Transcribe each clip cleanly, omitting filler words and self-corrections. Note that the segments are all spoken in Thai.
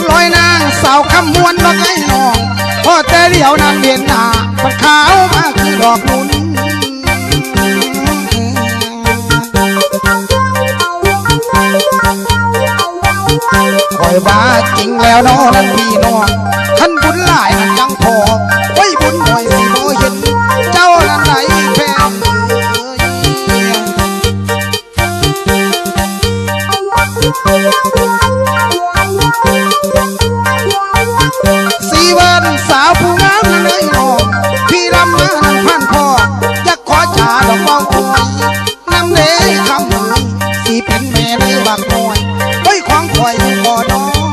ลอยนางสาวคำมวนบักไอ้น้องพอแต่เดียวนางเห็นหน้ามันขาวมาคือดอกนุนคอยว่าจริงแล้วน้องนั้นพี่น้องท่านบุญหลายมันยังพอไว้บุญหน่อยสิโมเห็นเจ้านั้นไหนแพ้สีวันสาวผู้งามนั้นเลยน้องพี่รำมานั้นพันพ่ออยากขอจ่าดอกมองคุยน้ำเด้คำมือสีเป็นแม่เลยบักน้อยไว้ของคอยพอน้อง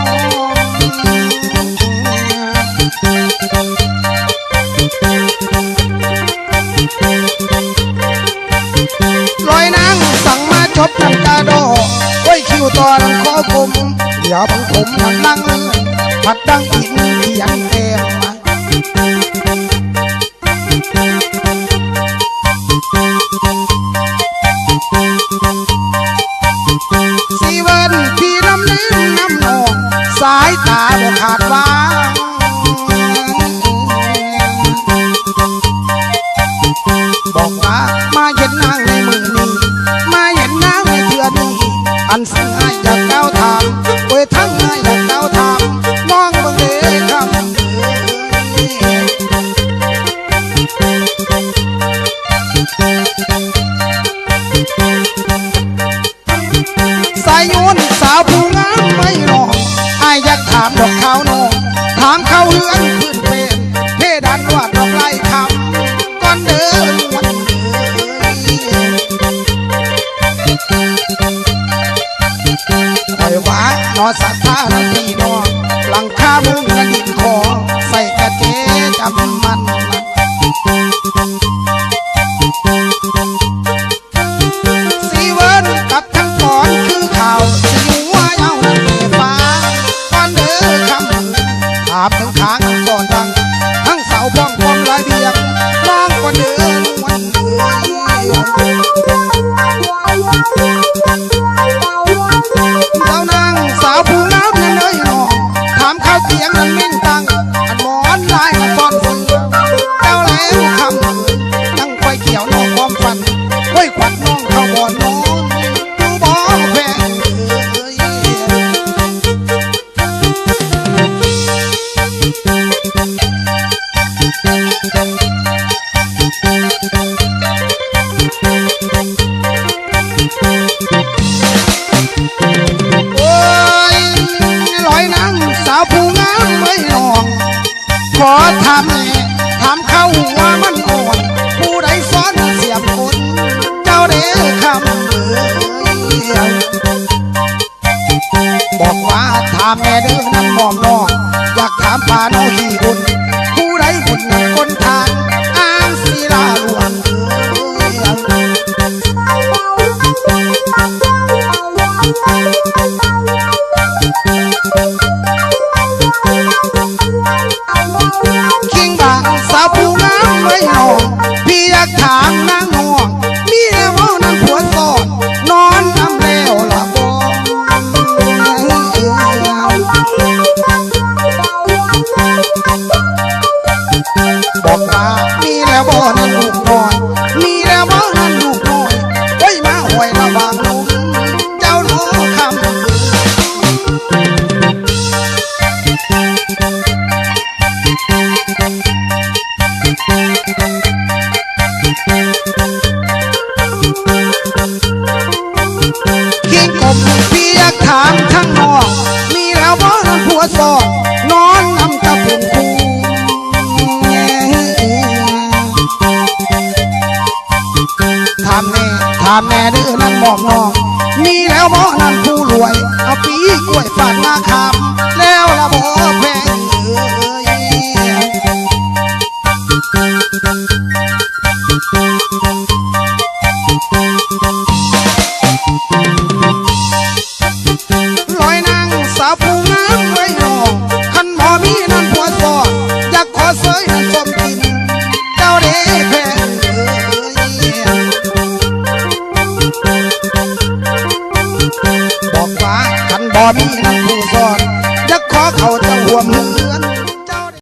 ลอยนางสั่งมาชดนันกาโดไว้คิวตอนขอคุมอย่าบังผมมันนั่งผัดดังอินเขียนเต็มสีวันพี่รำลืมน้ำนองสายตาบ่ขาดว่าบอกว่ามาเห็นนางในมือนี้มาเห็นนางในเทือนี้อันเสื่ออยากเก้าทางโอ้ยทั้งง่ายอยากเก้าทางมองบังเดคำสายยุนสาวผู้งามไม่หลอกอายอยากถามดอกเขาน้องถามเขาเฮือนขึ้นเป็นเพดานวาดดอกไล่คำก่อนเดินวันคอยว่านอสัตตานาทีนอหลังคามุงนันดินคอใส่กระเจจำมันสีเวิร์นกับทั้งก่อนคือข่าวสีหัวเย้านั่นเมฟ้าก่อนเดินคำถามถึงทางก่อนดังทั้งเสาป้องป้องลายเบียงน้องก่อนเดินวันเดือนเจ้านางสาวผู้งามนั่นเลยน้องถามข้าวเตียงนั้นมิ่งตังอันหมอนลายอันฟอนเสือเจ้าแล้วคำนั่งไฟเขียวนอกความฝันไว้ขวัญน้องเข้าบ่อนนอนดูบ่อแพงโอ้ยลอยนางสาวผู้งามไม่นองขอถามแม่ถามเขาว่ามันอ่อนผู้ใดสอนเสียบคนเจ้าเด้คำบอกว่าถามแม่เด้อนั่งมองน้องอยากถามพาน้องขี่บุญผู้ใดบุญนั่งคนทางอ้างศีลาลวงคิงบางสาวผู้งามไม่นองพี่อยากถามนางห่วงมีแล้วว่านั่งผัวสอนนอนทำแล้วละบอกว่ามีแล้วบ่นั่นลูกน้อยมีแล้วบ่นั่นลูกน้อยไว้มาหวยระบางลุงเจ้าหนูคำคิงกบพี่อยากถามข้างนอกมีแล้วบ่นั่นผัวสอนนอนนำกระปุ่นคูถามแม่ดื้อนั่นบอกน้องมีแล้วบ่นั่นผู้รวยเอาปีกล้วยฝาดมาคำแล้วละบ่แพงลอยนางสาวผู้งามไว้น้องคันบ่มีนั่นผัวสอนอยากขอเสยนั่นสมกินเจ้าเด้แพงล วม